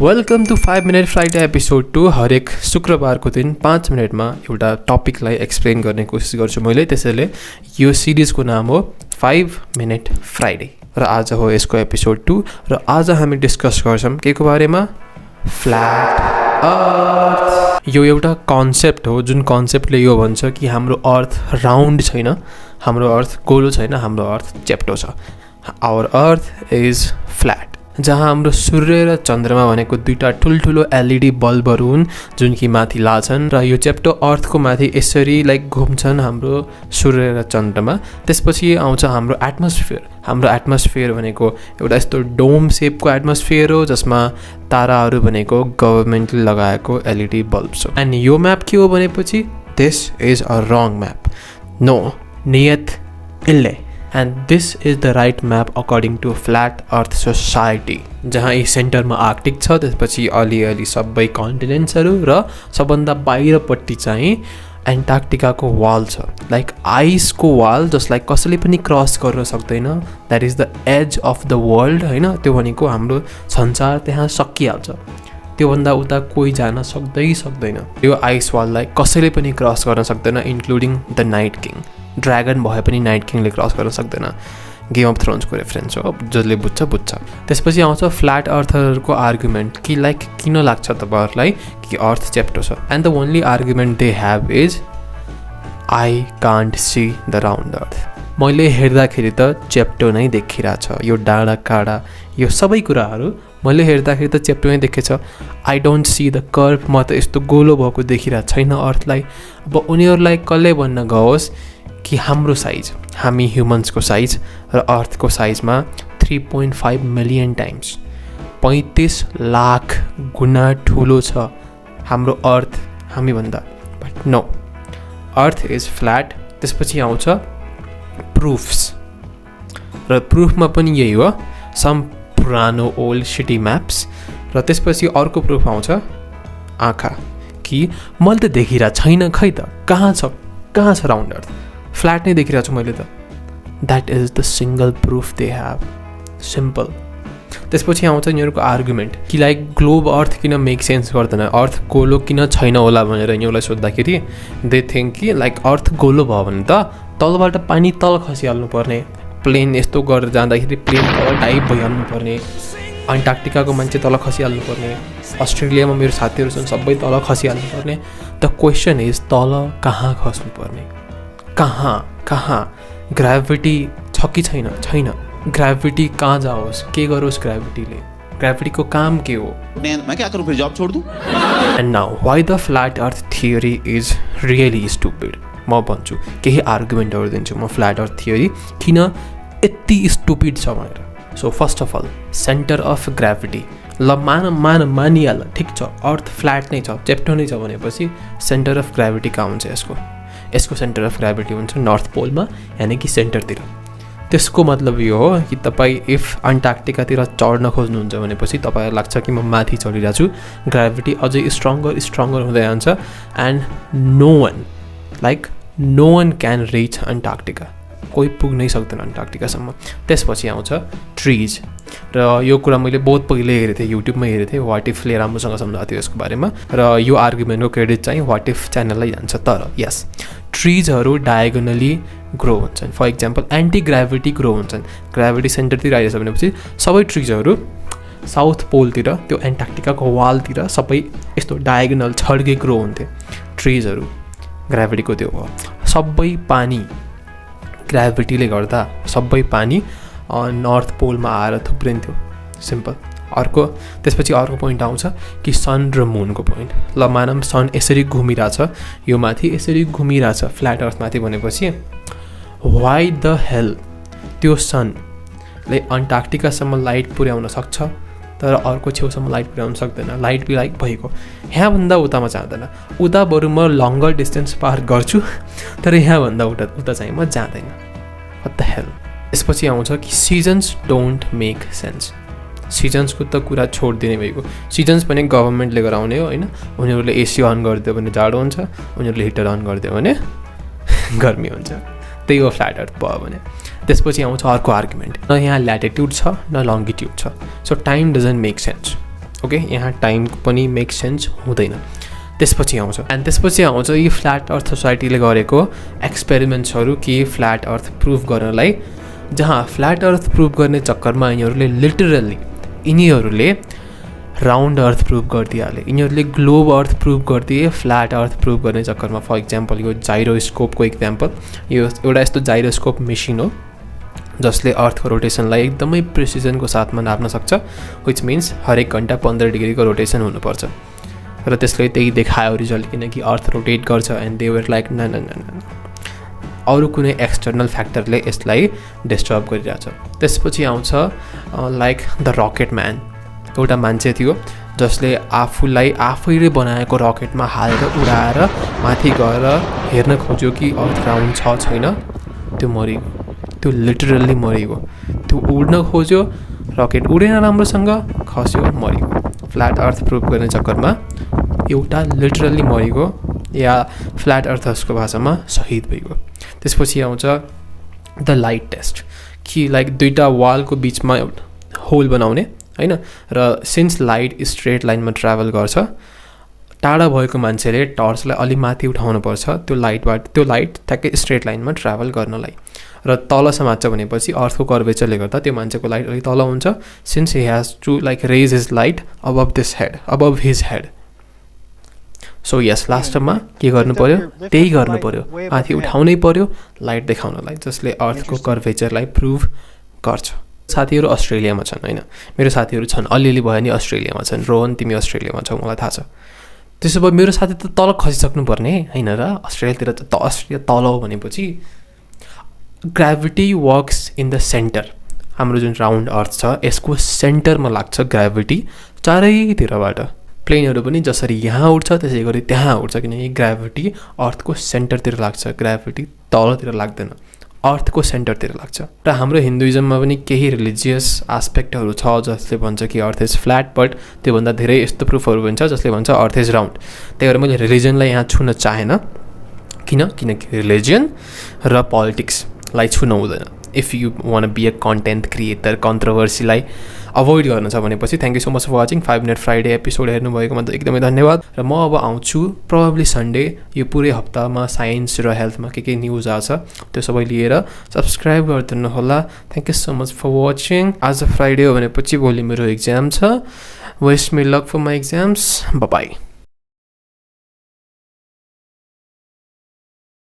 Welcome to 5 minute Friday episode 2। हरेक शुक्रबारको दिन 5 मिनटमा एउटा टपिकलाई एक्सप्लेन गर्ने कोसिस गर्छु मैले। त्यसैले यो सिरिजको नाम हो 5 मिनट फ्राइडे र आज हो यसको एपिसोड 2 र आज हामी डिस्कस गर्छौँ केको बारेमा? फ्ल्याट अर्थ। यो एउटा कन्सेप्ट हो जुन कन्सेप्टले यो भन्छ कि हाम्रो अर्थ राउन्ड छैन, हाम्रो अर्थ गोलो छैन, हाम्रो अर्थ चेप्टो छ। Our earth is flat. जहाँ हाम्रो सूर्य र चन्द्रमा भनेको दुईटा ठुल्ठुलो एलइडी बल्बहरू हुन् जुन कि माथि लाछन् र यो चेप्टो अर्थको माथि यसरी घुम्छन् हाम्रो सूर्य र चन्द्रमा। त्यसपछि आउँछ हाम्रो एटमोस्फियर। हाम्रो एटमोस्फियर भनेको एउटा यस्तो डोम सेपको एटमोस्फियर हो जसमा ताराहरू भनेको गभर्मेन्टले लगाएको एलइडी बल्ब्स हो। एन्ड यो म्याप के हो भनेपछि this is a wrong map. No, नियत इल्ले। And this is the right map according to flat earth society, जहाँ यी सेन्टरमा आर्कटिक छ, त्यसपछि अलिअलि सबै कन्टिनेन्ट्सहरू र सबभन्दा बाहिरपट्टि चाहिँ एन्टार्क्टिकाको वाल छ, लाइक आइसको वाल जसलाई कसैले पनि क्रस गर्न सक्दैन। That is the edge of the world होइन। त्यो भनेको हाम्रो संसार त्यहाँ सकिहाल्छ, त्योभन्दा उता कोही जान सक्दैन। त्यो आइस वाललाई कसैले पनि क्रस गर्न सक्दैन, including the night king. Dragon भए पनि नाइट किङले क्रस गर्न सक्दैन। गेम अफ थ्रोन्सको रेफरेन्स हो, जसले बुझ्छ। त्यसपछि आउँछ फ्ल्याट अर्थहरूको आर्गुमेन्ट कि किन लाग्छ तपाईँहरूलाई कि अर्थ चेप्टो छ। And the only argument they have is I can't see the round earth. मैले हेर्दाखेरि त चेप्टो नै देखिरहेछ, यो डाँडा काँडा यो सबै कुराहरू मैले हेर्दाखेरि त चेप्टो नै देखेछ। I don't see the curve. म त यस्तो गोलो भएको देखिरहेको छैन अर्थलाई। अब उनीहरूलाई कसले भन्न गओस् कि हाम्रो साइज, हामी ह्युमन्सको साइज र अर्थको साइजमा 3.5 मिलियन टाइम्स 35 लाख गुणा ठुलो छ हाम्रो अर्थ हामीभन्दा। But no, earth is flat. त्यसपछि आउँछ प्रुफ्स र प्रुफमा पनि यही हो, सम पुरानो ओल्ड सिटी म्याप्स। र त्यसपछि अर्को प्रुफ आउँछ आँखा कि मैले त देखिरहेको छैन, खै त कहाँ छ राउन्ड अर्थ, फ्ल्याट नै देखिरहेको छु मैले त। That is the single proof they have, simple. त्यसपछि आउँछ यिनीहरूको आर्गुमेन्ट कि ग्लोब अर्थ किन मेक सेन्स गर्दैन, अर्थ गोलो किन छैन होला भनेर यिनीहरूलाई सोद्धाखेरि दे थिङ्क कि अर्थ गोलो भयो भने त तलबाट पानी तल खसिहाल्नु पर्ने, प्लेन यस्तो गरेर जाँदाखेरि प्लेन तल डाइभ भइहाल्नु पर्ने, अन्टार्क्टिकाको मान्छे तल खसिहाल्नु पर्ने, अस्ट्रेलियामा मेरो साथीहरू छन् सबै तल खसिहाल्नु पर्ने। द क्वेसन इज तल कहाँ खस्नु पर्ने, कहाँ ग्राभिटी छ कि छैन। ग्राभिटी कहाँ जाओस्, के गरोस् ग्राभिटीले, ग्राभिटीको काम के हो? मैं क्या करूं, फिर जॉब छोड़ दूं? And now why the flat earth theory is really stupid. म भन्छु केही आर्गुमेन्टहरू दिन्छु म फ्ल्याट अर्थ थियोरी किन यति स्टुपिड छ भनेर। So first of all centre of gravity. ल मानिहाल, ठिक छ, अर्थ फ्ल्याट नै छ, चेप्टो नै छ भनेपछि सेन्टर अफ ग्राभिटी कहाँ हुन्छ? यसको सेन्टर अफ ग्राभिटी हुन्छ नर्थ पोलमा, यानि कि सेन्टरतिर। त्यसको मतलब यो हो कि तपाईँ इफ अन्टार्क्टिकातिर चढ्न खोज्नुहुन्छ भनेपछि तपाईँलाई लाग्छ कि म माथि चढिरहेको छु, ग्राभिटी अझै स्ट्रङ्गर हुँदै जान्छ and no one can reach Antarctica. कोही पुग्नै सक्दैन अन्टार्क्टिकासम्म। त्यसपछि आउँछ ट्रिज र यो कुरा मैले बहुत पहिले हेरेको थिएँ, युट्युबमा हेरेको थिएँ। वाट इफले राम्रोसँग सम्झाएको थियो यसको बारेमा र यो आर्गुमेन्टको क्रेडिट चाहिँ वाट इफ च्यानललाई जान्छ। तर यस, ट्रिजहरू डायगोनली ग्रो हुन्छन्। For example anti gravity grow हुन्छन्। ग्राभिटी सेन्टरतिर आइरहेछ भनेपछि सबै ट्रिजहरू साउथ पोलतिर, त्यो एन्टार्क्टिकाको वालतिर सबै यस्तो डायगोनल छड्के ग्रो हुन्थे ट्रिजहरू। ग्राभिटीको त्यो हो। सबै पानी ग्राभिटीले गर्दा सबै पानी नर्थ पोलमा आएर थुप्रिन्थ्यो, सिम्पल। त्यसपछि अर्को पोइन्ट आउँछ कि सन र मुनको पोइन्ट। ल मानौँ सन यसरी घुमिरहेछ, यो माथि यसरी घुमिरहेछ फ्ल्याट अर्थमाथि भनेपछि वाइ द हेल त्यो सनले अन्टार्क्टिकासम्म लाइट पुर्याउन सक्छ तर अर्को छेउसम्म लाइट पुर्याउन सक्दैन। लाइट बि भएको यहाँभन्दा उतामा जाँदैन, उता बरु म लङ्गर डिस्टेन्स पार गर्छु तर यहाँभन्दा उता चाहिँ म जाँदैन। What the hell. त्यसपछि आउँछ कि सिजन्स डोन्ट मेक सेन्स। सिजन्सको त कुरा छोडिदिने भएको। सिजन्स पनि गभर्मेन्टले गराउने हो होइन। उनीहरूले एसी अन गरिदियो भने जाडो हुन्छ, उनीहरूले हिटर अन गरिदियो भने गर्मी हुन्छ। त्यही हो फ्ल्याट अर्थ भयो भने। त्यसपछि आउँछ अर्को आर्गुमेन्ट, न यहाँ ल्याटिट्युड छ न लङ्गिट्युड छ, so time doesn't make sense. Okay यहाँ टाइमको पनि मेक सेन्स हुँदैन। त्यसपछि आउँछ यी फ्ल्याट अर्थ सोसाइटीले गरेको एक्सपेरिमेन्ट्सहरू कि फ्ल्याट अर्थ प्रुभ गर्नलाई, जहाँ फ्ल्याट अर्थ प्रुभ गर्ने चक्करमा यिनीहरूले लिटरल्ली राउन्ड अर्थ प्रुभ गरिदिइहाले, यिनीहरूले ग्लोब अर्थ प्रुभ गरिदिए फ्ल्याट अर्थ प्रुभ गर्ने चक्करमा। फर इक्जाम्पल यो जाइरोस्कोपको इक्जाम्पल, यो एउटा यस्तो जाइरोस्कोप मेसिन हो जसले अर्थको रोटेसनलाई एकदमै प्रिसिजनको साथमा नाप्न सक्छ, विच मिन्स हरेक घन्टा 15 डिग्रीको रोटेसन हुनुपर्छ। र त्यसले त्यही देखायो रिजल्ट, किनकि अर्थ रोटेट गर्छ एन्ड दे वर लाइक न अरू कुनै एक्सटर्नल फ्याक्टरले यसलाई डिस्टर्ब गरिरहेछ। त्यसपछि आउँछ लाइक द रकेट म्यान, एउटा मान्छे थियो जसले आफूलाई आफैले बनाएको रकेटमा हालेर उडाएर माथि गएर हेर्न खोज्यो कि अर्थ राउन्ड छ छैन, त्यो मरिगयो, त्यो लिटरल्ली मरिगयो। त्यो उड्न खोज्यो, रकेट उडेन राम्रोसँग, खस्यो, मरिगयो। फ्ल्याट अर्थ प्रुभ गर्ने चक्करमा एउटा लिटरल्ली मरिगयो, या फ्ल्याट अर्थर्सको भाषामा शहीद भइगयो। त्यसपछि आउँछ द लाइट टेस्ट, कि लाइक दुईवटा वालको बिचमा होल बनाउने होइन, र सिन्स लाइट स्ट्रेट लाइनमा ट्राभल गर्छ, टाढा भएको मान्छेले टर्चलाई अलि माथि उठाउनुपर्छ त्यो लाइट ठ्याक्कै स्ट्रेट लाइनमा ट्राभल गर्नलाई, र तल समात्छ भनेपछि अर्थको कर्वेचरले गर्दा त्यो मान्छेको लाइट अलिक तल हुन्छ, since he has to like raise his light above his head. So yes, लास्टमा के गर्नु पर्यो, त्यही गर्नु पर्यो, माथि उठाउनै पर्यो लाइट देखाउनलाई, जसले अर्थको कर्वेचरलाई प्रुभ गर्छ। साथीहरू अस्ट्रेलियामा छन् होइन, मेरो साथीहरू छन्, अलिअलि भयो नि अस्ट्रेलियामा छन्। रोहन तिमी अस्ट्रेलियामा छौ, मलाई थाहा छ। त्यसो भए मेरो साथी त तल खसिसक्नु पर्ने होइन र, अस्ट्रेलियातिर त अस्ट्रेलिया तल हो भनेपछि gravity works in the centre. हाम्रो जुन राउन्ड अर्थ छ यसको सेन्टरमा लाग्छ ग्राभिटी चारैतिरबाट। प्लेनहरू पनि जसरी यहाँ उड्छ त्यसै गरी त्यहाँ उड्छ, किनकि ग्राभिटी अर्थको सेन्टरतिर लाग्छ, ग्राभिटी तलतिर लाग्दैन, अर्थको सेन्टरतिर लाग्छ। र हाम्रो हिन्दुइजममा पनि केही रिलिजियस एस्पेक्टहरू छ जसले भन्छ कि अर्थ इज फ्ल्याट, बट त्योभन्दा धेरै यस्तो प्रुफहरू हुन्छ जसले भन्छ अर्थ इज राउन्ड। त्यही भएर मैले रिलिजनलाई यहाँ छुन चाहेन, किनकि रिलिजन र पोलिटिक्सलाई छुन हुँदैन। If you wanna be a content creator, कन्ट्रोभर्सीलाई अभोइड गर्न छ भनेपछि thank you so much for watching 5 minute Friday episode हेर्नुभएकोमा त एकदमै धन्यवाद। र म अब आउँछु प्रोबेबली सन्डे, यो पुरै हप्तामा साइन्स र हेल्थमा के न्युज आछ त्यो सबै लिएर। सब्सक्राइब गरिदिनु होला। Thank you so much for watching. आज फ्राइडे हो भनेपछि भोलि मेरो इक्जाम छ। Wish me luck for my exams. By.